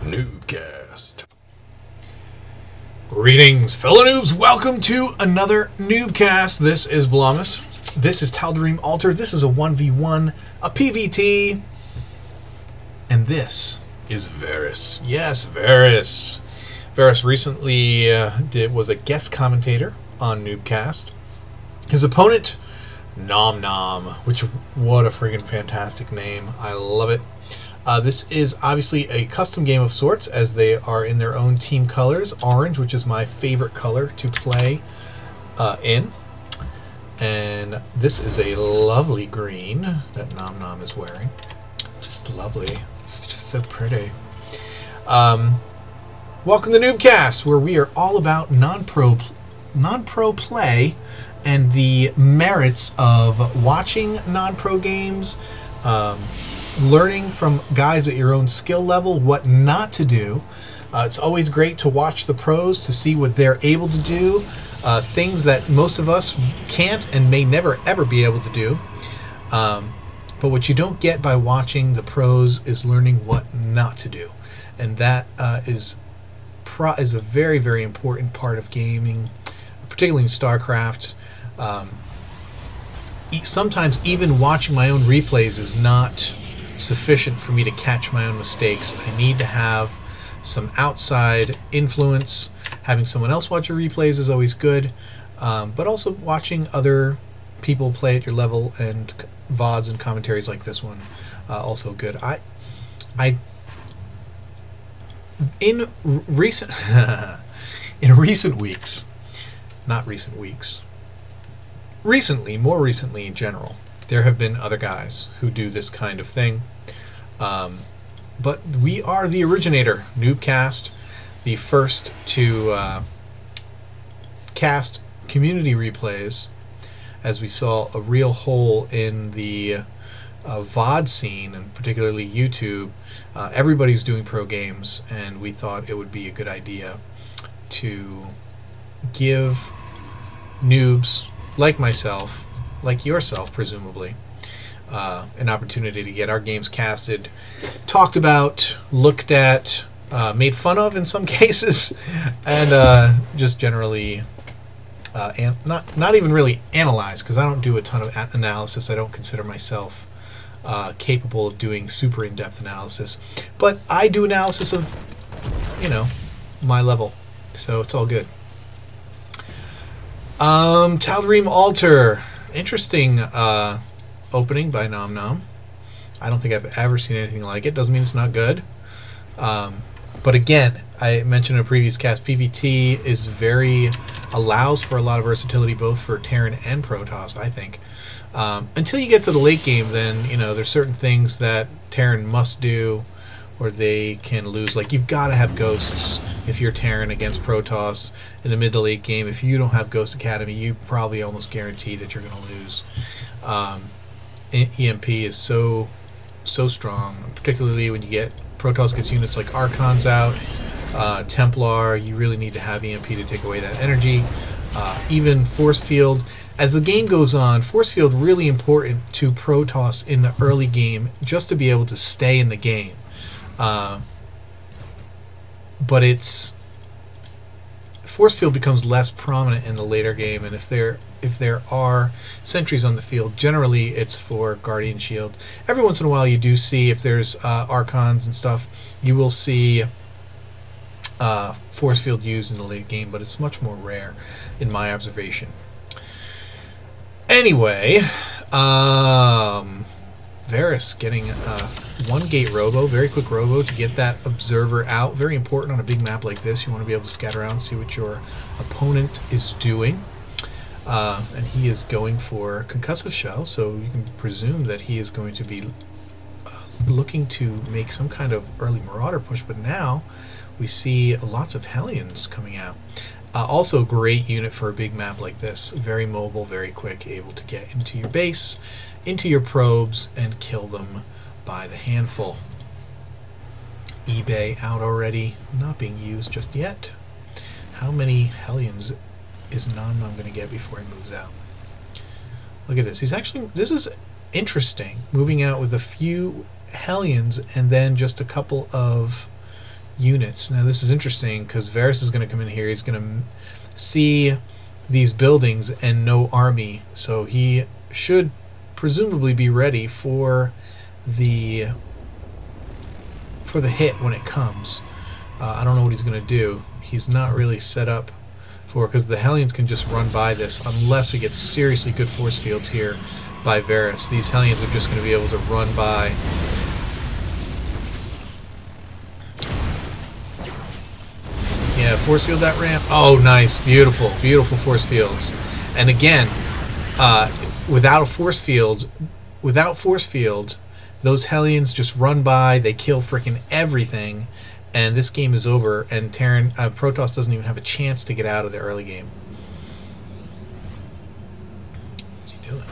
NuubCast. Greetings, fellow noobs. Welcome to another NuubCast. This is Blomus. This is Tal Darim Alter. This is a 1v1, a PvT. And this is Varis. Yes, Varis. Varis recently was a guest commentator on NuubCast. His opponent, Nom Nom, which, what a friggin' fantastic name. I love it. This is obviously a custom game of sorts, as they are in their own team colors. Orange, which is my favorite color to play in. And this is a lovely green that Nom Nom is wearing. Just lovely. Just so pretty. Welcome to NuubCast, where we are all about non-pro play and the merits of watching non-pro games, learning from guys at your own skill level what not to do. It's always great to watch the pros to see what they're able to do, things that most of us can't and may never ever be able to do. But what you don't get by watching the pros is learning what not to do, and that is a very, very important part of gaming, particularly in StarCraft. Sometimes even watching my own replays is not sufficient for me to catch my own mistakes. I need to have some outside influence. Having someone else watch your replays is always good, but also watching other people play at your level and VODs and commentaries like this one, also good. In recent weeks, not recent weeks, more recently in general, there have been other guys who do this kind of thing, but we are the originator, NuubCast, the first to cast community replays, as we saw a real hole in the VOD scene, and particularly YouTube. Everybody's doing pro games, and we thought it would be a good idea to give noobs like myself, like yourself presumably, an opportunity to get our games casted, talked about, looked at, made fun of in some cases, and just generally not even really analyzed, because I don't do a ton of analysis. I don't consider myself capable of doing super in-depth analysis, but I do analysis of, my level, so it's all good. Tal Darim Alter, interesting opening by Nom Nom. I don't think I've ever seen anything like it. Doesn't mean it's not good, but again, I mentioned in a previous cast, PvT allows for a lot of versatility, both for Terran and Protoss, I think. Until you get to the late game, then there's certain things that Terran must do, or they can lose. Like, you've got to have ghosts if you're Terran against Protoss in the mid to late game. If you don't have Ghost Academy, you probably almost guarantee that you're going to lose. EMP is so strong, particularly when you get Protoss gets units like Archons out, Templar. You really need to have EMP to take away that energy. Even Force Field. As the game goes on, Force Field really important to Protoss in the early game, just to be able to stay in the game. But Force Field becomes less prominent in the later game, and if there are sentries on the field, generally it's for Guardian Shield. Every once in a while you do see, if there's Archons and stuff, you will see Force Field used in the late game, but it's much more rare in my observation. Anyway, Varis getting one gate robo, very quick robo to get that observer out. Very important on a big map like this. You want to be able to scatter around and see what your opponent is doing. And he is going for concussive shell, so you can presume that he is going to be looking to make some kind of early marauder push, but now we see lots of Hellions coming out. Also a great unit for a big map like this. Very mobile, very quick, able to get into your base, into your probes, and kill them by the handful. eBay out already, not being used just yet. How many Hellions is Nom Nom going to get before he moves out? Look at this. This is interesting, moving out with a few Hellions and then just a couple of units. Now this is interesting because Varis is going to come in here. He's going to see these buildings and no army, so he should presumably be ready for the hit when it comes. I don't know what he's going to do. He's not really set up for, because the Hellions can just run by this unless we get seriously good force fields here by Varis. These Hellions are just going to be able to run by. Yeah, force field that ramp. Oh, nice. Beautiful. Beautiful force fields. And again, without a force field, those Hellions just run by, they kill freaking everything, and this game is over, and Protoss doesn't even have a chance to get out of the early game. What's he doing?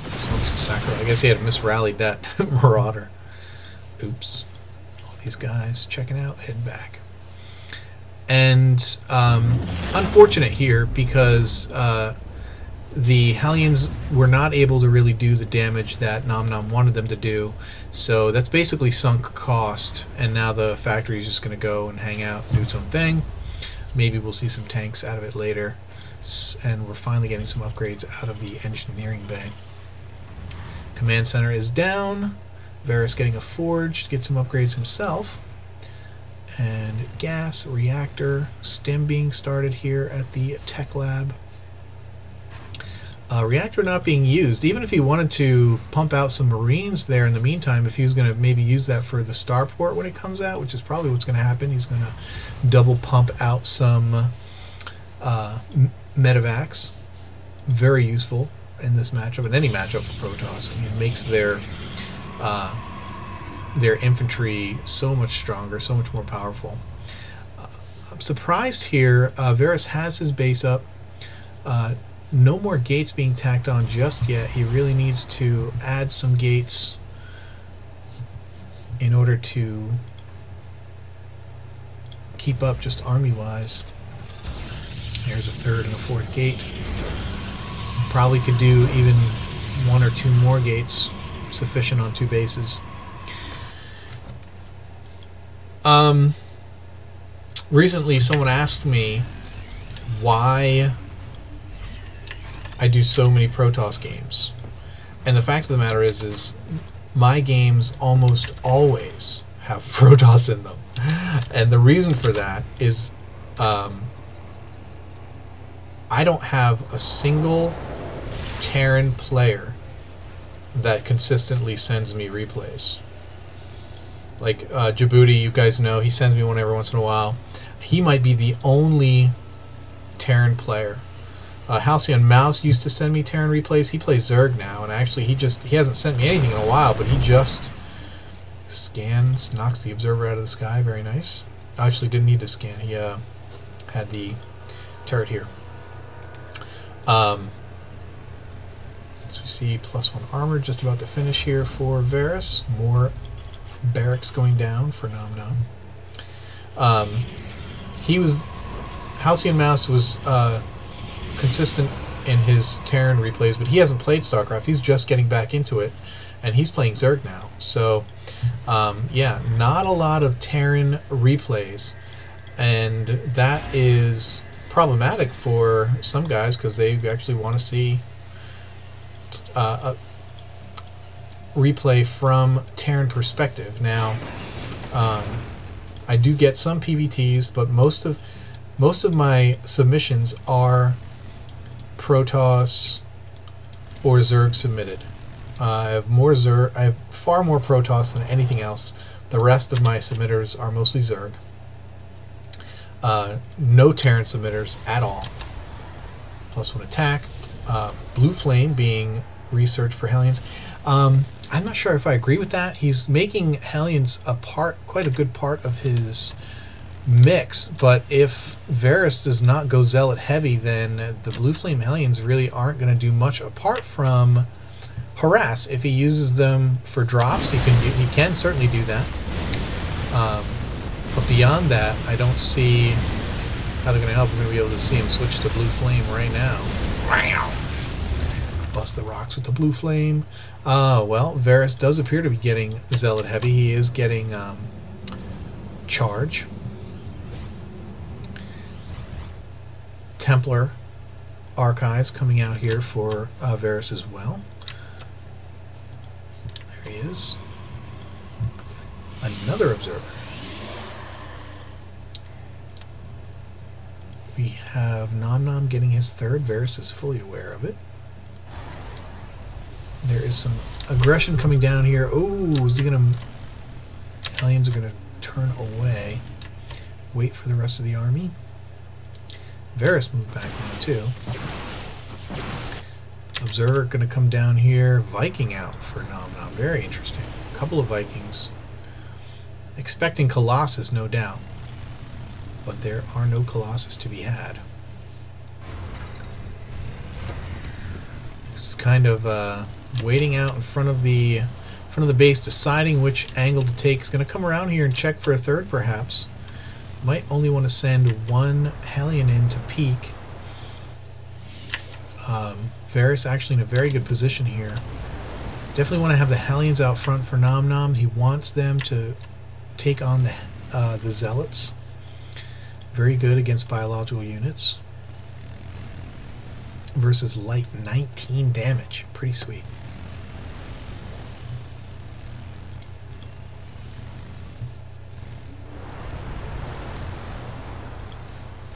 This one's a sacrilege. I guess he had misrallied that Marauder. Oops. All these guys checking out, heading back. And unfortunate here because the Hellions were not able to really do the damage that Nom Nom wanted them to do, so that's basically sunk cost, and now the factory is just going to go and hang out, do its own thing. Maybe we'll see some tanks out of it later, and we're finally getting some upgrades out of the engineering bay. Command center is down. Varis getting a forge to get some upgrades himself. And gas, reactor, stim being started here at the tech lab. Reactor not being used. Even if he wanted to pump out some Marines there in the meantime, if he was going to maybe use that for the starport when it comes out, which is probably what's going to happen, he's going to double pump out some medevacs. Very useful in this matchup, in any matchup for Protoss. I mean, it makes their infantry so much stronger, so much more powerful. I'm surprised here. Varis has his base up. No more gates being tacked on just yet. He really needs to add some gates in order to keep up just army-wise. There's a third and a fourth gate. Probably could do even one or two more gates, sufficient on two bases. Recently someone asked me why I do so many Protoss games, and the fact of the matter is my games almost always have Protoss in them, and the reason for that is I don't have a single Terran player that consistently sends me replays. Like Djibouti, you guys know, he sends me one every once in a while. He might be the only Terran player. Halcyon Mouse used to send me Terran replays. He plays Zerg now, and actually he hasn't sent me anything in a while, but he just scans, knocks the observer out of the sky. Very nice. Actually didn't need to scan. He had the turret here. So we see +1 armor just about to finish here for Varis. More barracks going down for Nom Nom. Halcyon Mouse was consistent in his Terran replays, but he hasn't played StarCraft. He's just getting back into it, and he's playing Zerg now. So, yeah, not a lot of Terran replays, and that is problematic for some guys because they actually want to see a replay from Terran perspective. Now, I do get some PvTs, but most of my submissions are Protoss or Zerg submitted. I have far more Protoss than anything else. The rest of my submitters are mostly Zerg. No Terran submitters at all. +1 attack. Blue Flame being researched for Hellions. I'm not sure if I agree with that. He's making Hellions quite a good part of his mix, but if Varis does not go Zealot heavy, then the Blue Flame Hellions really aren't going to do much apart from harass. If he uses them for drops, he can certainly do that. But beyond that, I don't see how they're going to help. We're going to be able to see him switch to Blue Flame right now. Bust the rocks with the Blue Flame. Well, Varis does appear to be getting Zealot heavy. He is getting charge. Templar Archives coming out here for Varis as well. There he is. Another observer. We have Nom Nom getting his third. Varis is fully aware of it. There is some aggression coming down here. Oh, is he gonna... Aliens are gonna turn away. Wait for the rest of the army. Varis moved back now too. Observer gonna come down here. Viking out for Nom Nom. Very interesting. A couple of Vikings. Expecting Colossus, no doubt. But there are no Colossus to be had. Just kind of waiting out in front of the base, deciding which angle to take. He's going to come around here and check for a third, perhaps. Might only want to send one Hellion in to peek. Varis actually in a very good position here. Definitely want to have the Hellions out front for Nom Nom. He wants them to take on the Zealots. Very good against biological units. Versus light 19 damage. Pretty sweet.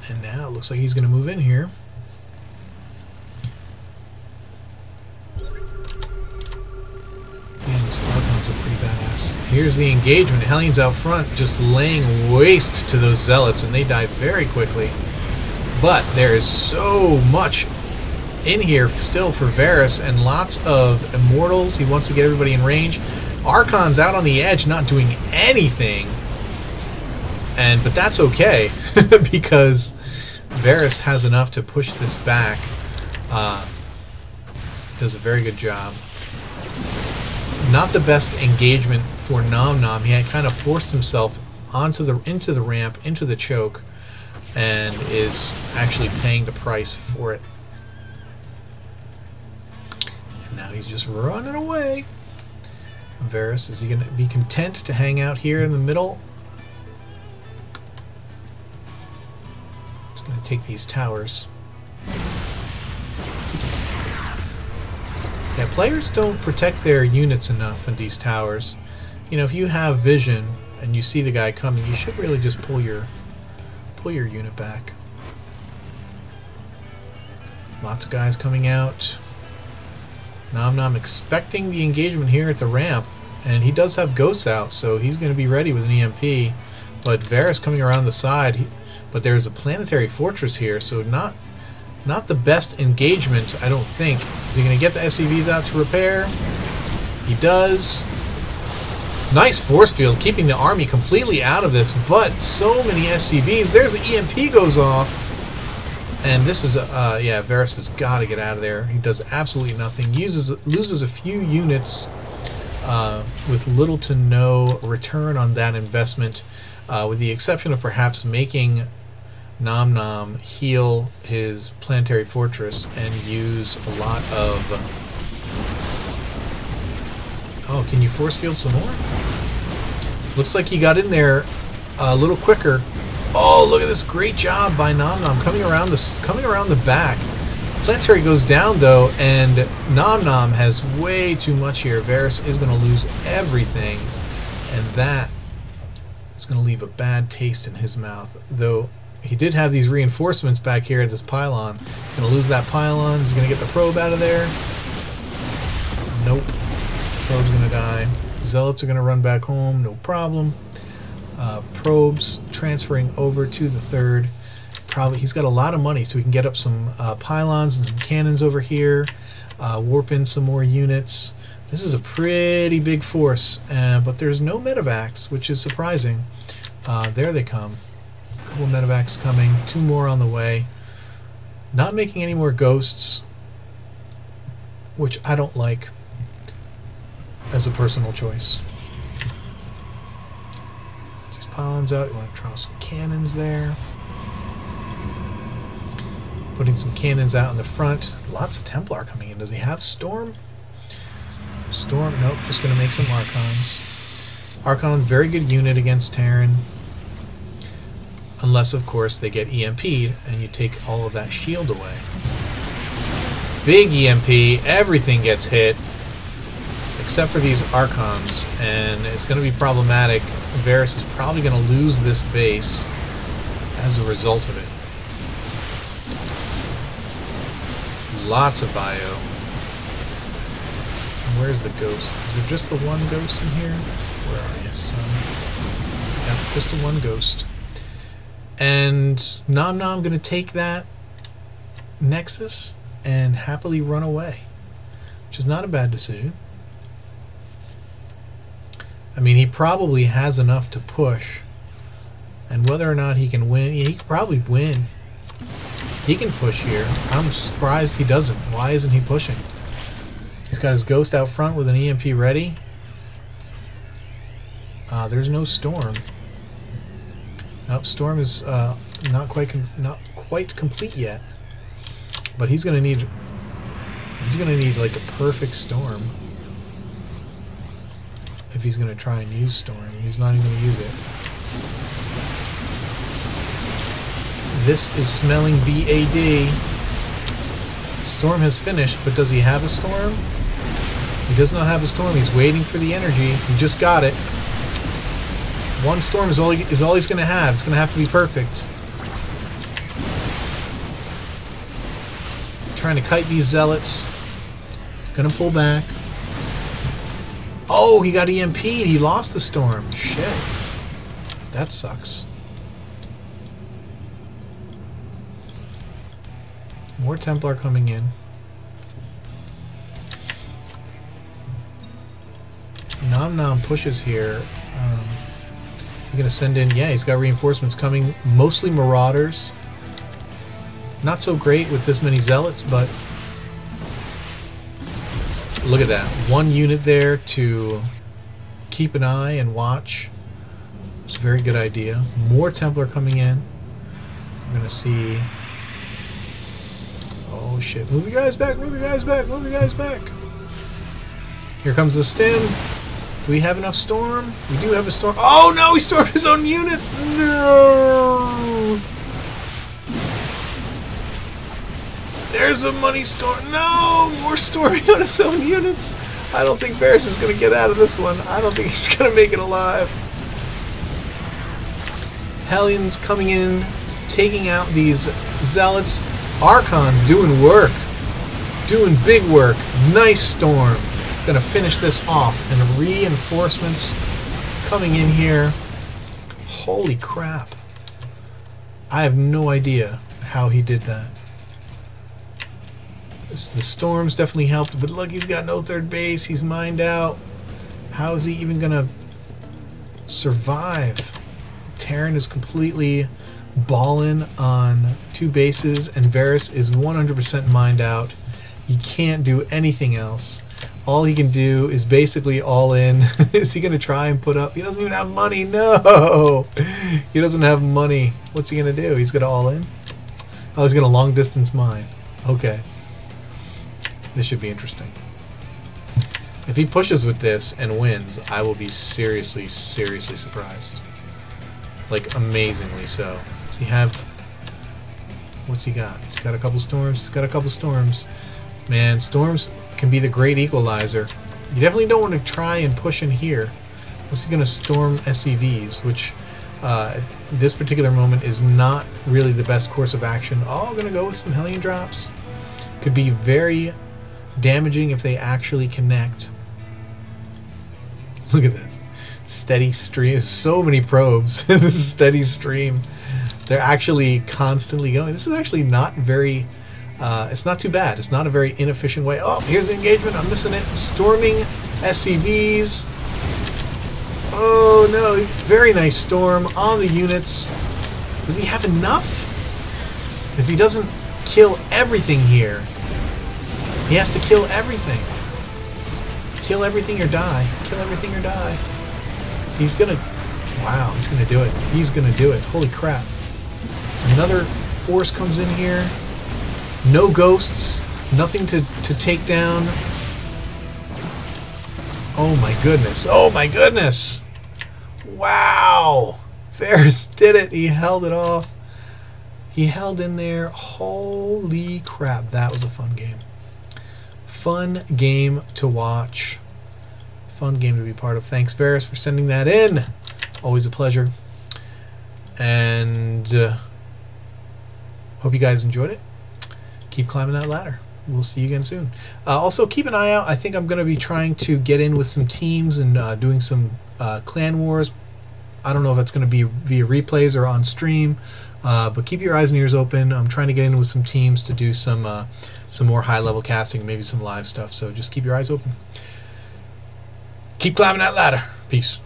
And now it looks like he's going to move in here. Here's the engagement. Hellions out front just laying waste to those Zealots, and they die very quickly. But there is so much in here still for Varis, and lots of Immortals. He wants to get everybody in range. Archon's out on the edge, not doing anything. But that's okay, because Varis has enough to push this back. Does a very good job. Not the best engagement for Nom Nom. He had kind of forced himself into the ramp, into the choke, and is actually paying the price for it. And now he's just running away. Varis, is he going to be content to hang out here in the middle? He's going to take these towers. Yeah, players don't protect their units enough in these towers. You know, if you have vision and you see the guy coming, you should really just pull your unit back. Lots of guys coming out. Nom Nom expecting the engagement here at the ramp, and he does have ghosts out, so he's going to be ready with an EMP. But Varis coming around the side, but there's a planetary fortress here, so not the best engagement, I don't think. Is he going to get the SCVs out to repair? He does. Nice force field, keeping the army completely out of this, but so many SCVs. There's the EMP goes off. And this is, yeah, Varis has got to get out of there. He does absolutely nothing. Loses a few units with little to no return on that investment, with the exception of perhaps making Nom Nom heal his planetary fortress and use a lot of... Oh, can you force field some more? Looks like he got in there a little quicker. Oh, look at this! Great job by Nom Nom coming around the back. Planetary goes down though, and Nom Nom has way too much here. Varis is going to lose everything, and that is going to leave a bad taste in his mouth. Though he did have these reinforcements back here at this pylon. Going to lose that pylon. He's going to get the probe out of there. Nope. Probe's going to die. Zealots are going to run back home. No problem. Probes transferring over to the third. Probably he's got a lot of money, so we can get up some pylons and some cannons over here. Warp in some more units. This is a pretty big force, but there's no medevacs, which is surprising. There they come. A couple of medevacs coming. 2 more on the way. Not making any more ghosts, which I don't like as a personal choice. These pylons out. You want to try some cannons there. Putting some cannons out in the front. Lots of Templar coming in. Does he have Storm? Storm? Nope. Just going to make some Archons. Archon, very good unit against Terran. Unless, of course, they get EMP'd and you take all of that shield away. Big EMP, everything gets hit, except for these Archons, and it's going to be problematic. Varis is probably going to lose this base as a result of it. Lots of bio. And where's the ghost? Is there just the one ghost in here? Where are you, son? Yep, just the one ghost. And Nom Nom going to take that Nexus and happily run away, which is not a bad decision. I mean, he probably has enough to push, and whether or not he can win, he could probably win. He can push here. I'm surprised he doesn't. Why isn't he pushing? He's got his ghost out front with an EMP ready. There's no Storm. Nope, Storm is not quite complete yet. But he's gonna need like a perfect Storm if he's gonna try and use Storm. He's not even gonna use it. This is smelling BAD. Storm has finished, but does he have a Storm? He does not have a Storm. He's waiting for the energy. He just got it. One Storm is all he's gonna have. It's gonna have to be perfect. Trying to kite these zealots. Gonna pull back. Oh, he got EMP'd. He lost the Storm. Shit. That sucks. More Templar coming in. Nom Nom pushes here. He's gonna send in. Yeah, he's got reinforcements coming. Mostly Marauders. Not so great with this many zealots, but look at that. One unit there to keep an eye and watch. It's a very good idea. More Templar coming in. We're gonna see. Oh shit. Move you guys back, move you guys back, move you guys back. Here comes the stim. Do we have enough Storm? We do have a Storm. Oh no, he stormed his own units! No! There's a money Storm. No! More storming on his own units. I don't think Varis is going to get out of this one. I don't think he's going to make it alive. Hellions coming in, taking out these Zealots. Archons doing work. Doing big work. Nice Storm. Going to finish this off. And reinforcements coming in here. Holy crap. I have no idea how he did that. The Storms definitely helped, but look, he's got no third base. He's mined out. How is he even gonna survive? Terran is completely ballin' on 2 bases, and Varis is 100% mined out. He can't do anything else. All he can do is basically all in. Is he gonna try and put up? He doesn't even have money. No, he doesn't have money. What's he gonna do? He's gonna all in. Oh, he's gonna long distance mine. Okay. This should be interesting. If he pushes with this and wins, I will be seriously, seriously surprised. Like, amazingly so. Does he have... What's he got? He's got a couple Storms. He's got a couple Storms. Man, Storms can be the great equalizer. You definitely don't want to try and push in here. Unless you're going to storm SCVs, which this particular moment is not really the best course of action. Oh, I'm going to go with some Hellion drops. Could be very damaging if they actually connect. Look at this. Steady stream. So many probes. This is steady stream. They're actually constantly going. This is actually not very... it's not too bad. It's not a very inefficient way. Oh, here's the engagement. I'm missing it. Storming SCVs. Oh, no. Very nice Storm on the units. Does he have enough? If he doesn't kill everything here... He has to kill everything. Kill everything or die. Kill everything or die. He's gonna... Wow, he's gonna do it. He's gonna do it. Holy crap. Another force comes in here. No ghosts. Nothing to take down. Oh my goodness. Oh my goodness. Wow. Varis did it. He held it off. He held in there. Holy crap. That was a fun game. Fun game to watch. Fun game to be part of. Thanks, Varis, for sending that in. Always a pleasure. And hope you guys enjoyed it. Keep climbing that ladder. We'll see you again soon. Also, keep an eye out. I think I'm going to be trying to get in with some teams and doing some clan wars. I don't know if it's going to be via replays or on stream, but keep your eyes and ears open. I'm trying to get in with some teams to do some more high-level casting, maybe some live stuff. So just keep your eyes open. Keep climbing that ladder. Peace.